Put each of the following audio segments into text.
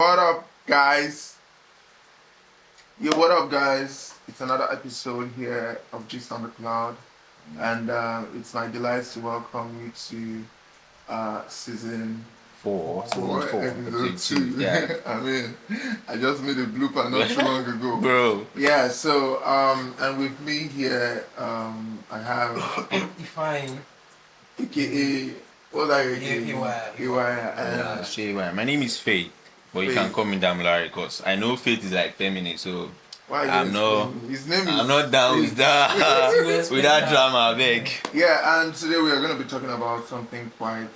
What up, guys? Yo, what up, guys? It's another episode here of Gist on the Cloud, and it's my delight to welcome you to season Season 4, episode episode 2. 2. Yeah. I mean, I just made a blooper not too long ago, Bro. Yeah. So, and with me here, I have Define AKA what are you again? My name is Faith, but you can Faith. call me Damilare because I know Faith is like feminine, so Why are you I'm not explaining? His name I'm is not down Faith. with that with that drama, I beg. Yeah, and today we are going to be talking about something quite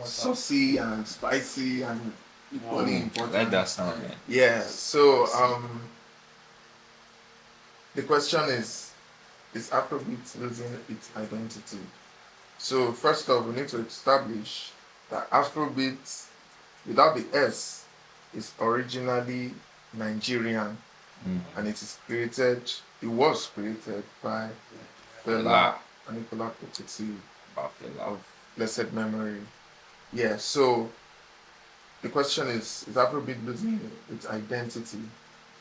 saucy and spicy and equally important. Like that sound, man. Yeah. So the question is Afrobeat losing its identity? So first off, we need to establish that Afrobeat, without the S, is originally Nigerian, and it was created by Fela Aníkúlápó Kuti of blessed memory. Yeah, so the question is Afrobeat losing its identity?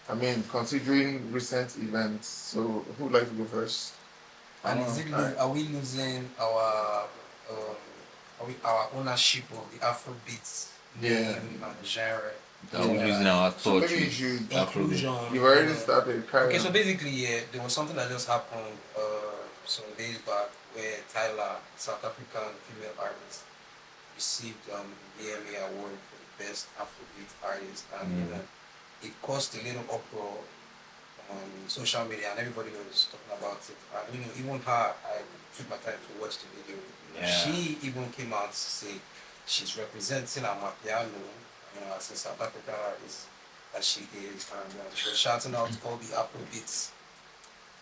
I mean, considering recent events, so who would like to go first? and are we losing our our ownership of the Afrobeat name and genre? That we're losing our So touch maybe you with should Afrobeat. You've already started. Okay, so basically, yeah, there was something that just happened some days back where Tyler, South African female artist, received the EMA award for the best Afrobeat artist, and you know, it caused a little uproar on social media, and everybody was talking about it. And you know, even her, I took my time to watch the video. Yeah. She even came out to say she's representing Amapiano, you know, as a South African artist that she is, and she was shouting out all the Afrobeats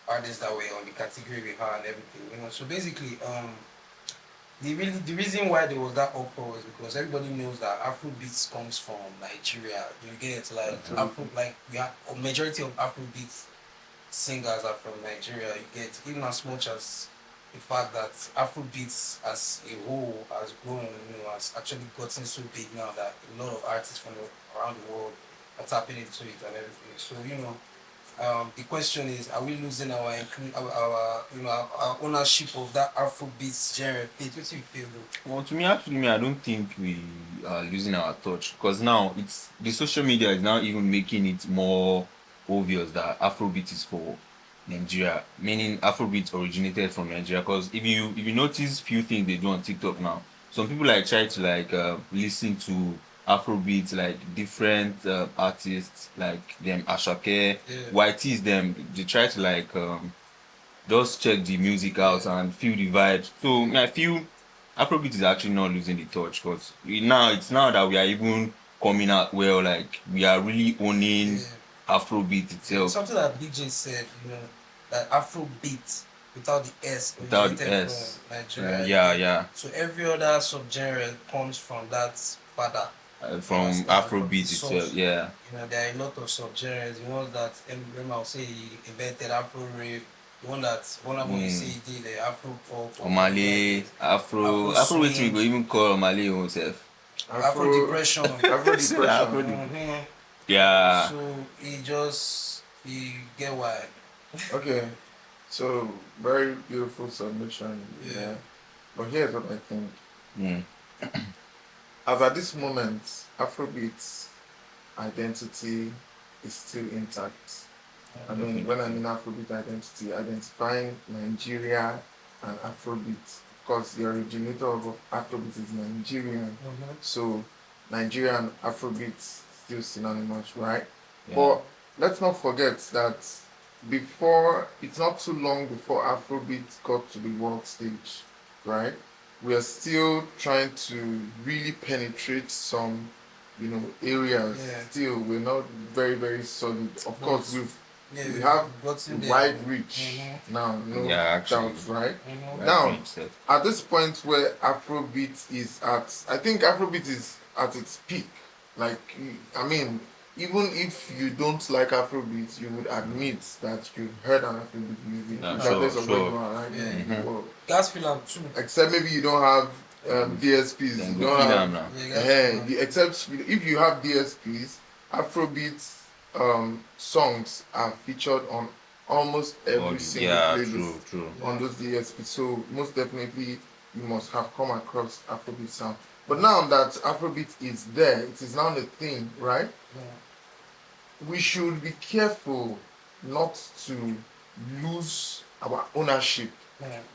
artists that were on the category with her and everything. You know, so basically, the reason why there was that uproar is because everybody knows that Afrobeats comes from Nigeria. You get like we have a majority of Afrobeats singers are from Nigeria. You get even as much as the fact that Afrobeats as a whole has grown, you know, has actually gotten so big now that a lot of artists from around the world are tapping into it and everything. So you know, the question is, are we losing our ownership of that Afrobeats genre? What do you feel though? Well, to me, actually, I don't think we are losing our touch because now it's the social media is now even making it more obvious that Afrobeat is for Nigeria, meaning Afrobeat originated from Nigeria. Because if you notice few things they do on TikTok now, some people like try to listen to Afrobeat like different artists like them Ashake, YTs them. They try to just check the music out and feel the vibe. So I feel Afrobeat is actually not losing the touch because it's now that we are even coming out well, like we are really owning Afrobeat itself. Something that DJ said, you know, that Afrobeat without the S Without the originated S. from Nigeria. Yeah. So every other subgenre comes from that father. From Afrobeat itself, yeah. You know, there are a lot of subgenres. The ones that Emma will say he invented Afro rap. The one that Bonabo say he did the Afro pop. Omale, Afro which we go even call Omale himself. Afro depression. Yeah. So he get why. Okay, so very beautiful submission. Yeah. But here's what I think. As at this moment, Afrobeat's identity is still intact. I mean, when I mean Afrobeat identity, identifying Nigeria and Afrobeat. Of course, the originator of Afrobeat is Nigerian. So Nigeria and Afrobeat still synonymous, right? Yeah. But let's not forget that it's not too long before Afrobeat got to the world stage, right? We are still trying to really penetrate some, areas. Still, we're not very, very solid. Of course, we have wide reach now, no doubt, right? Now, at this point where Afrobeat is I think Afrobeat is at its peak. Like, I mean, even if you don't like Afrobeat, you would admit that you've heard an Afrobeat music. Sure. Well, Gas film too. except maybe you don't have DSPs. Then You go don't feed have them now. except if you have DSPs, Afrobeat songs are featured on almost every single Yeah, playlist true. on those DSPs. So most definitely you must have come across Afrobeat sound. But now that Afrobeat is there, it is now the thing, right? We should be careful not to lose our ownership.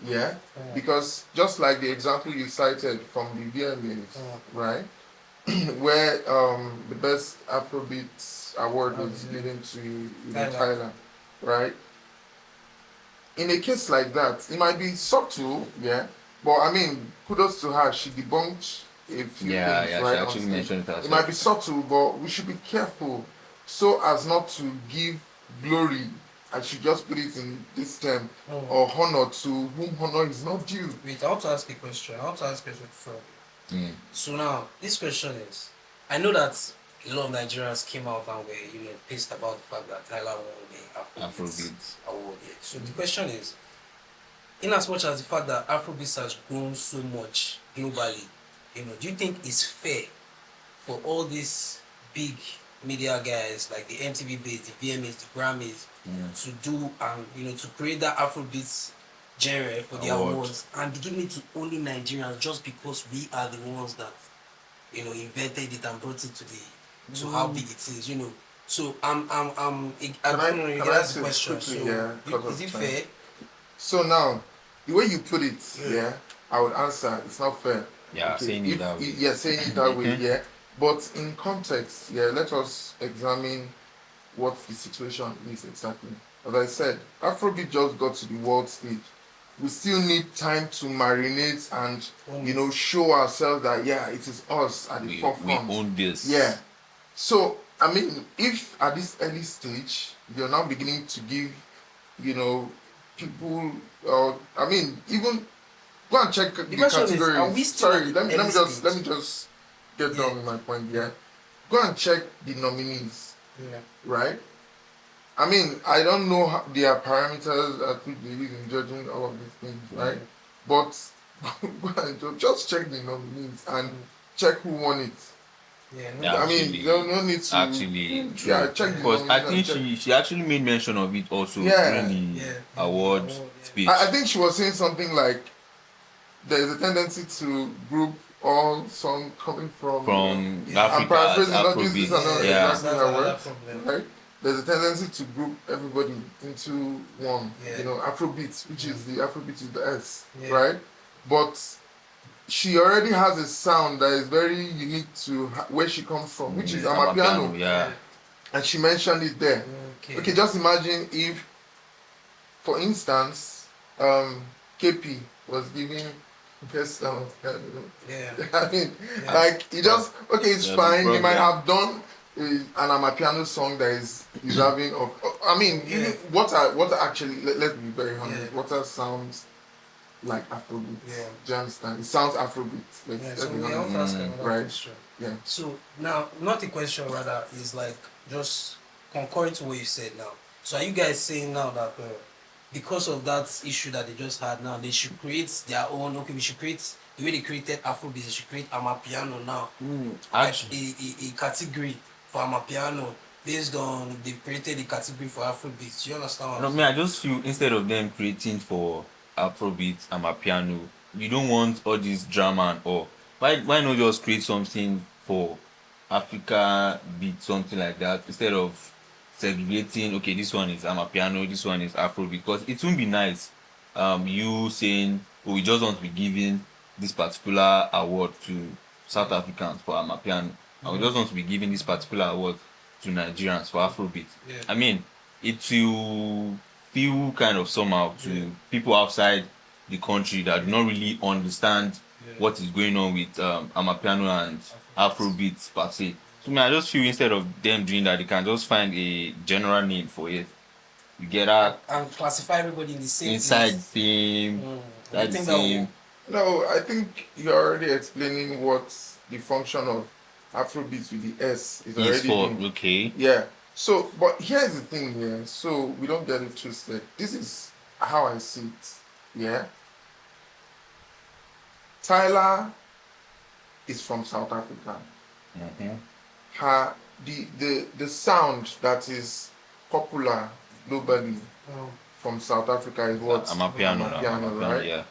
Yeah? Because just like the example you cited from the VMAs, right? Where the best Afrobeat award was given to Tyler, right? In a case like that, it might be subtle, yeah, but I mean, kudos to her. She debunked a few things She right on actually stage. mentioned it It might be herself. subtle, but we should be careful so as not to give glory. I should just put it in this term, or honor to whom honor is not due. Wait, I want to ask a question. I want to ask a question from you. So now, this question is, I know that a lot of Nigerians came out and were, pissed about the fact that Tyler won the Afrobeat award. Yeah. So the question is, in as much as the fact that Afrobeat has grown so much globally, do you think it's fair for all these big media guys like the MTV Base, the VMAs, the Grammys to do and to create that Afrobeat genre for the awards and do it to only Nigerians just because we are the ones that invented it and brought it to how big it is, So I don't know. You Can can I ask the say question. quickly? So Yeah, is it fair? So now, the way you put it, yeah, I would answer it's not fair. Yeah, Okay, saying it that way. yeah, saying it that way, yeah. But in context, yeah, let us examine what the situation is exactly. As I said, Afrobeat just got to the world stage. We still need time to marinate and show ourselves that yeah, it is us at the forefront. We own this. Yeah. So I mean, if at this early stage you're now beginning to give, people, I mean, even go and check the question categories. is, are we still Sorry, at the let me early just get done with my point. Yeah, go and check the nominees. Yeah. Right. I mean, I don't know their parameters at which they use in judging all of these things, right? But go and just check the nominees and check who won it. Yeah, I mean, no need to actually true. yeah, check the Because I think nominees. she actually made mention of it also Yeah. during the award speech. I think she was saying something like there is a tendency to group all songs coming from Africa I'm paraphrasing, as these are not Afrobeat. exactly her words, right? There's a tendency to group everybody into one, Afrobeat, which is the Afrobeat with the S, right? But she already has a sound that is very unique to where she comes from, which is Amapiano. Yeah. And she mentioned it there. Okay, just imagine if, for instance, KP was giving best sound. I mean, like it just it's fine. They might have done an Amapiano song that is deserving of. I mean, even what are actually let's be very honest. What are sounds like Afrobeat? Do you understand? It sounds Afrobeat. So we have to ask another question. Yeah. So now, not a question, rather, is like just concurring to what you said now. So are you guys saying now that because of that issue that they just had now, they should create their own? Okay, we should create the way they created Afrobeat. They should create Amapiano now, like a category for Amapiano based on they've created a category for Afrobeat. Do you understand what I'm saying? I just feel instead of them creating for Afrobeat and Amapiano, you don't want all this drama and all. Why not just create something for Africa beat, something like that, instead of segregating, okay, this one is Amapiano, this one is Afrobeat, because it won't be nice you saying, oh, we just want to be giving this particular award to South Africans for Amapiano, and we just want to be giving this particular award to Nigerians for Afrobeat. I mean, it will feel kind of somehow to people outside the country that do not really understand what is going on with Amapiano and Afrobeat per se. So I just feel instead of them doing that, they can just find a general name for it. You get that? And classify everybody in the same inside place. same, that's the same. No, I think you're already explaining what the function of Afrobeat with the S is already doing. Okay. Yeah. So, but here's the thing here. So we don't get it twisted. This is how I see it. Yeah. Tyler is from South Africa. Her the sound that is popular globally from South Africa is what? Amapiano now. Amapiano, Amapiano, right? yeah.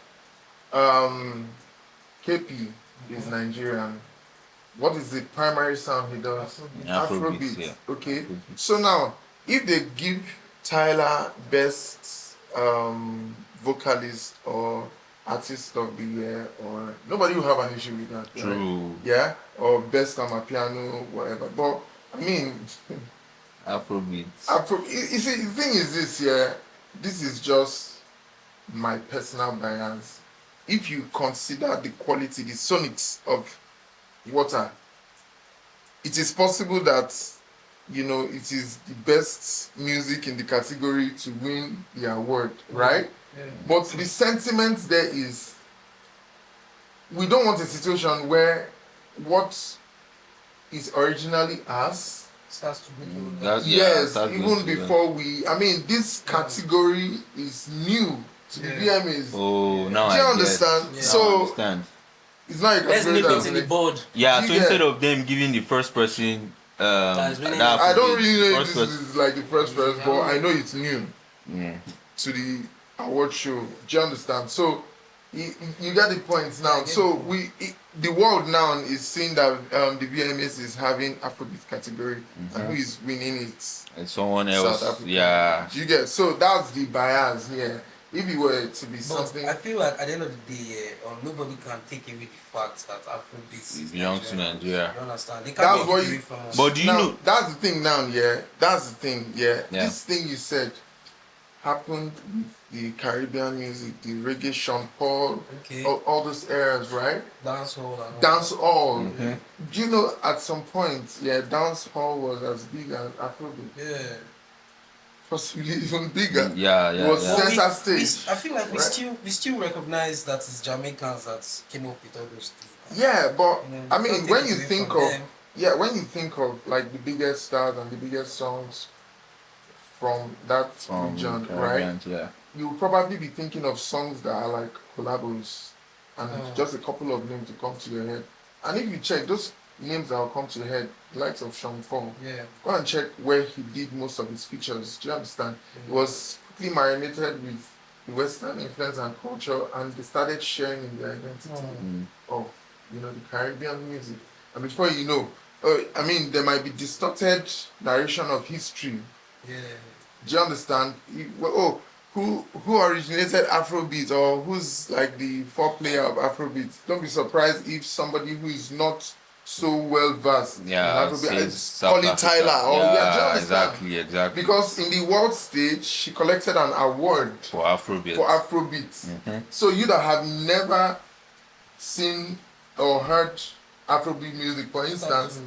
KP is Nigerian. What is the primary sound he does? Afrobeat, yeah. Okay. Afrobeat. So now, if they give Tyler best vocalist or artist of the year, or nobody will have an issue with that. Right? True. Yeah. Or best amapiano, whatever. But I mean, Afrobeat. you see, the thing is this. Yeah. This is just my personal bias. If you consider the quality, the sonics of Water, it is possible that it is the best music in the category to win the award, right? Yeah. But the sentiment there is we don't want a situation where what is originally us, Starts to go That- yeah, yes, that's even going to- before this category is new to the Yeah. VMAs. Oh, now Do you I understand? Get. Yeah. Now So I understand. it's not a Let's category nip that's it in the board. Yeah, You so get- instead of them giving the first person That's winning that it. I don't Afrobeat, really the know if first this person- is like the first verse, but I know it's new Yeah. to the award show. Do you understand? So you get the point now. Yeah, I get So the the world now is seeing that the VMAs is having Afrobeat category, and who is winning it? And someone South else, Africa. yeah. Do you get? So that's the bias here. If it were to be But something, I feel like at the end of the day, nobody can take away the fact that Afrobeat It belongs to Nigeria. You understand? They That's can't what take it you- away from us. But do you now know? that's the thing now. Yeah, that's the thing. Yeah, Yeah. this thing you said happened with the Caribbean music, the reggae, Sean Paul, Okay. all those eras, right? Dancehall and all. Dance hall. Mhm. Do you know at some point, yeah, dance hall was as big as Afrobeat, Yeah. possibly even bigger. Yeah, yeah, It was yeah. But center we, stage. I feel like right? we still recognize that it's Jamaicans that came up with all those things. Yeah, but You know, I don't mean, take when it you away think from of them. when you think of like the biggest stars and the biggest songs from that region, right? Caribbean, yeah. You'll probably be thinking of songs that are like collabos and Mm. just a couple of names to come to your head. And if you check those names that will come to your head, the likes of Sean Paul, Yeah. go and check where he did most of his features. Do you understand? It was quickly marinated with the Western influence and culture, and they started sharing in their identity of the Caribbean music. And before you know, there might be distorted narration of history. Yeah. Do you understand? Who originated Afrobeat, or who's like the foreplayer of Afrobeat? Don't be surprised if somebody who is not so well versed Yeah, in Afrobeat says is South calling Africa. Tyler. Or do you Yeah, understand? exactly. Because in the world stage, she collected an award For Afrobeat. for Afrobeat. Mhm. So you that have never seen or heard Afrobeat music, for instance,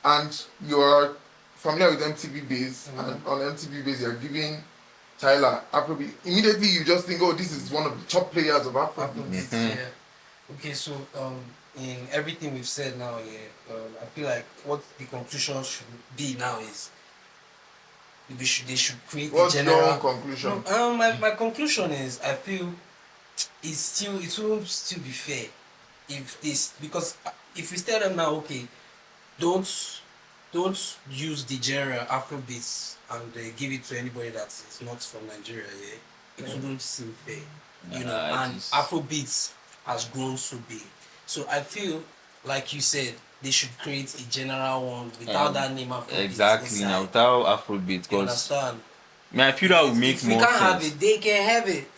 and you're familiar with MTV Base, and on MTV Base you're giving Tyler Afrobeat, immediately you just think, oh, this is one of the top players of Afrobeat. Afrobeat, yeah. Okay, so in everything we've said now, I feel like what the conclusion should be now is they should create What's a your general own conclusion? No, my conclusion is I feel it will still be fair if this, because if we tell them now, okay, don't use the genre Afrobeats and give it to anybody that is not from Nigeria, it wouldn't seem fair, Nah, and it is- Afrobeats has grown so big, so I feel like you said they should create a general one without that name Afrobeats Exactly. inside. Now without Afrobeat, You because understand? I feel that would make If we more can't have sense. it, they can have it.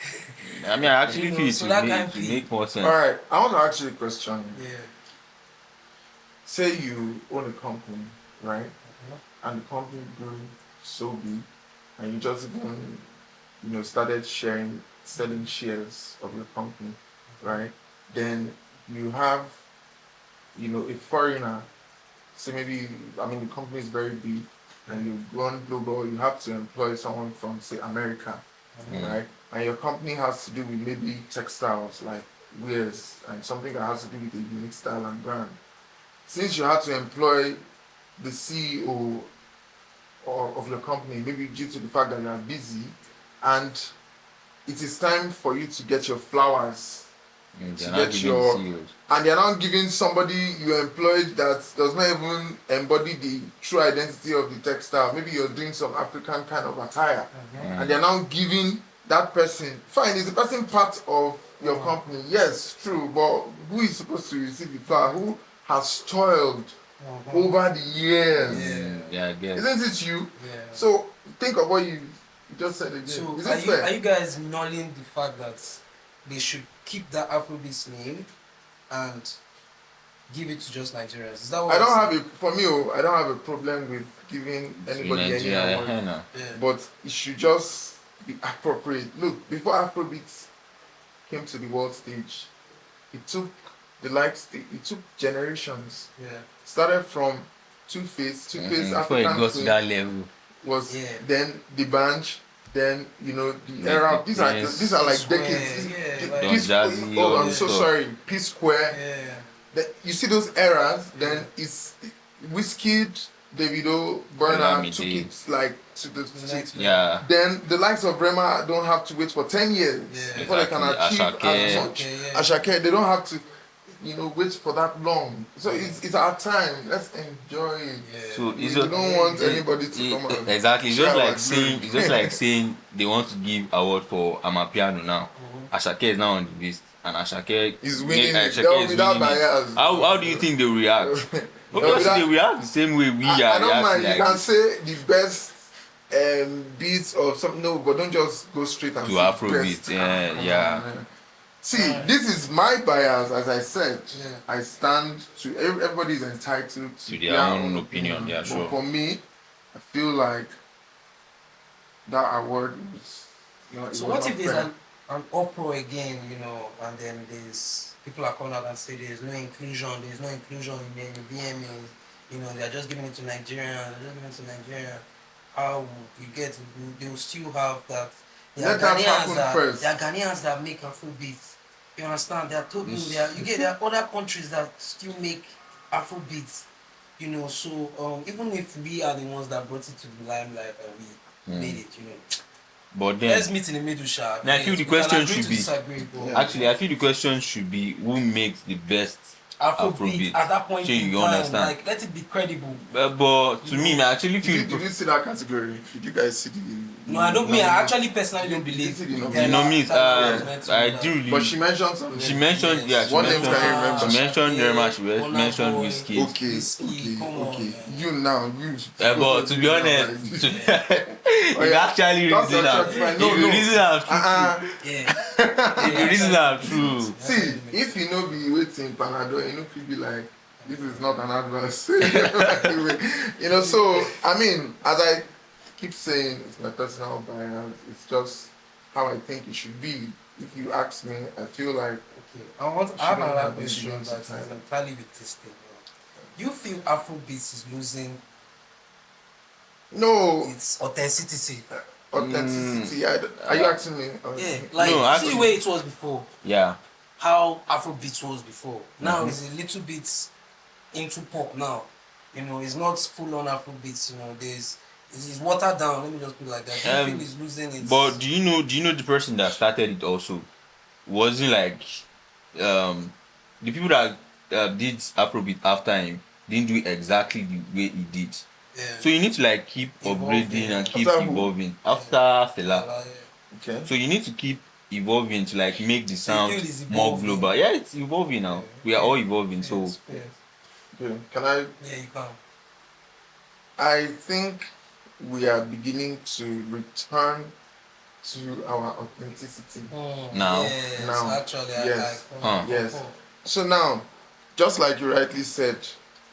I actually feel it So would that make, kind it of would make more sense. All right, I want to ask you a question. Yeah. Say you own a company, right? And the company grew so big, and you just even started selling shares of your company, right? Then you have a foreigner. So maybe the company is very big, and you've gone global. You have to employ someone from, say, America, right? And your company has to do with maybe textiles like wares and something that has to do with a unique style and brand. Since you had to employ the CEO of your company, maybe due to the fact that you are busy, and it is time for you to get your flowers They're to not get giving the your, CEOs. and they're not giving somebody you employed that does not even embody the true identity of the textile. Maybe you're doing some African kind of attire, and they're now giving that person. Fine, is the person part of your company? Yes, true. But who is supposed to receive the flower? Who has toiled over the years? Yeah, I guess. Isn't it you? Yeah. So think of what you just said again. So Is are it fair? you guys nulling the fact that they should keep that Afrobeats name and give it to just Nigerians? Is that what I don't you're have saying? a, for me, I don't have a problem with giving anybody any Nigeria, award, no. Yeah. but it should just be appropriate. Look, before Afrobeat came to the world stage, it took the likes, it took generations. Yeah. Started from Two-Face, Two-Face Before it African got to Queen that level. was Yeah. then the Banj, then the The era. These are Prince, these are like Square, decades. yeah, Don like, Jazzy, Oh, all I'm this so stuff. sorry. P Square. yeah. You see those eras, then it's Wizkid, Davido, Burna Olamide. took it like to the next Yeah. then the likes of Rema don't have to wait for 10 years Yeah. before they can Exactly. achieve as Ashake. much. Yeah. Ashake, they don't have to, wait for that long. So it's our time. Let's enjoy it. Yeah. So We it's don't want anybody to come out. exactly. It's share just our like saying glory. it's just like saying they want to give award for Amapiano now. Ashake is now on the list, and Ashake Is winning it. Ashake They'll is without winning it. bias. How do you think they will react? Obviously, they react the same way we I are don't mind. reacting You can like say the best beats or something. No, but don't just go straight and to say the Afrobeat. best. Yeah, Come yeah. on, man. See, this is my bias. As I said, Yeah. I stand to everybody is entitled To their own opinion, yeah, But sure. for me, I feel like that award was. So what if there's an uproar again, and then there's people are coming out and say there's no inclusion in the VMAs, they're just giving it to Nigerians, how you get they'll still have that. There are Let that happen first. There are Ghanaians that make Afrobeat. You understand? There are there are other countries that still make Afrobeat. So even if we are the ones that brought it to the limelight and we made it, But then let's meet in the middle, Sha. Now, I feel the question should be Yeah. actually. I feel the question should be who makes the best Afrobeat at that point So in you time. understand. Like, let it be credible. But to me, I actually feel Did you see that category? Did you guys see the? No, I don't mean. I actually personally don't believe. You see the the nominees. I do. do really. But she mentioned something. She mentioned, Yes. she What name mentioned, can you remember? she mentioned Rema, she Burna mentioned Boy. Whiskey. Okay, Whiskey, come on, okay. man. You now, you. But to be honest, if you actually That's reason your out, choice, man. if No, you no. reason out true, Yeah. if you reason out true, See, if you know be waiting Panadol, you be like, this is not an advance. So I mean, as I keep saying, it's my personal bias. It's just how I think it should be. If you ask me, I feel like Okay. I have another have question influence that is in time. entirely with this thing. You feel Afrobeat is losing no its authenticity? authenticity. Are you asking me? Yeah, like No, see actually- the way it was before. yeah. How Afrobeat was before. Now it's a little bit into pop now. It's not full on Afrobeat. It's watered down. Let me just put it like that. Do you feel it's losing its? But do you know the person that started it also wasn't like the people that did Afrobeat after him didn't do it exactly the way he did. Yeah. So you need to like keep Evolving. upgrading and keep After who? evolving after Fela. Okay. So you need to keep evolving to like make the So you sound feel it's more evolving? global. Yeah, it's evolving now. We are all evolving. So Yes. Okay. Can I? Yeah, you can. I think we are beginning to return to our authenticity. Now. Yes, Now. actually, Yes. I like. Yes. So now, just like you rightly said,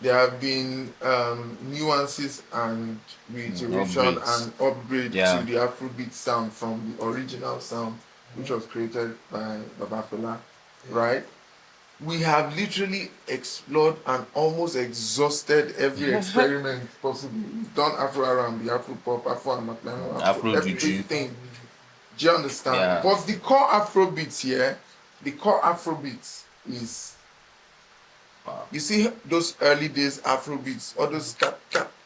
there have been nuances and reiteration Upgrades. and upgrade Yeah. to the Afrobeat sound from the original sound, which was created by Baba Fela, right? We have literally explored and almost exhausted every experiment possible. We've done Afro R&B, Afro Pop, Afro Amapiano, Afro Juju. everything. Do you understand? Yeah. But the core Afrobeat here, the core Afrobeat is, you see those early days Afrobeats, all those cat,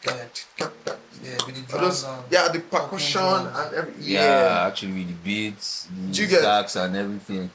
Yeah, with the all drums those, and yeah, the percussion drums. and everything. yeah, actually with the beats, Do you the get- sax and everything.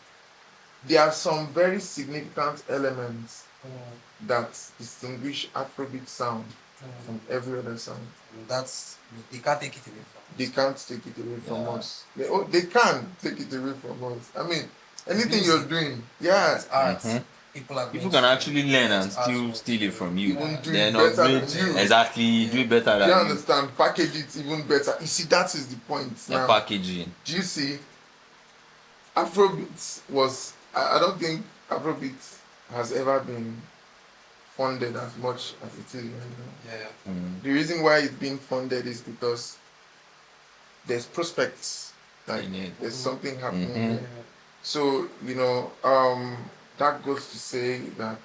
there are some very significant elements Mm. that distinguish Afrobeat sound Mm. from every other sound. That's they can't take it away from They us. can't take it away from Yeah. us. They can take it away from us. I mean, anything Music. you're doing, yeah, It's art. Mhm. People are going People can to actually learn yeah, and it's still artwork. steal it from you. even do Then it better upgrade than you. exactly, do it better Do you than you. understand? Package it even better. You see, that is the point The now. packaging. Do you see? Afrobeat was. I don't think Afrobeat has ever been funded as much as it is right now. Yeah. Mm. The reason why it's being funded is because there's prospects, like In it. there's something happening Mhm. there. So that goes to say that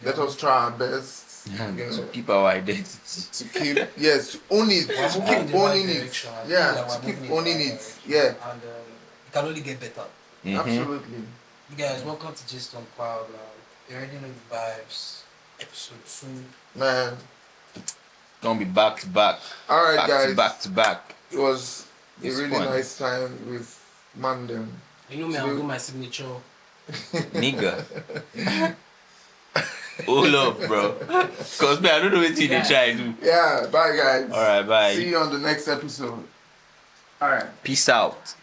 let us try our best, To keep our identity. to keep to own it, We're to moving in keep the right owning it, direction. I feel yeah, like to we're keep moving in the owning right it, direction. yeah, And it can only get better. Mhm. absolutely. You guys, welcome to Gist on Cloud. You already know the vibes. Episode 2. Man, Gonna be back to back. all right, Back to guys, back to back. it was a It's really fun. nice time with Mandem. You know me, I'll do my signature. Nigga. Hold up, bro. Cause me, I don't know what they try to do. Yeah, bye, guys. Alright, bye. See you on the next episode. All right. Peace out.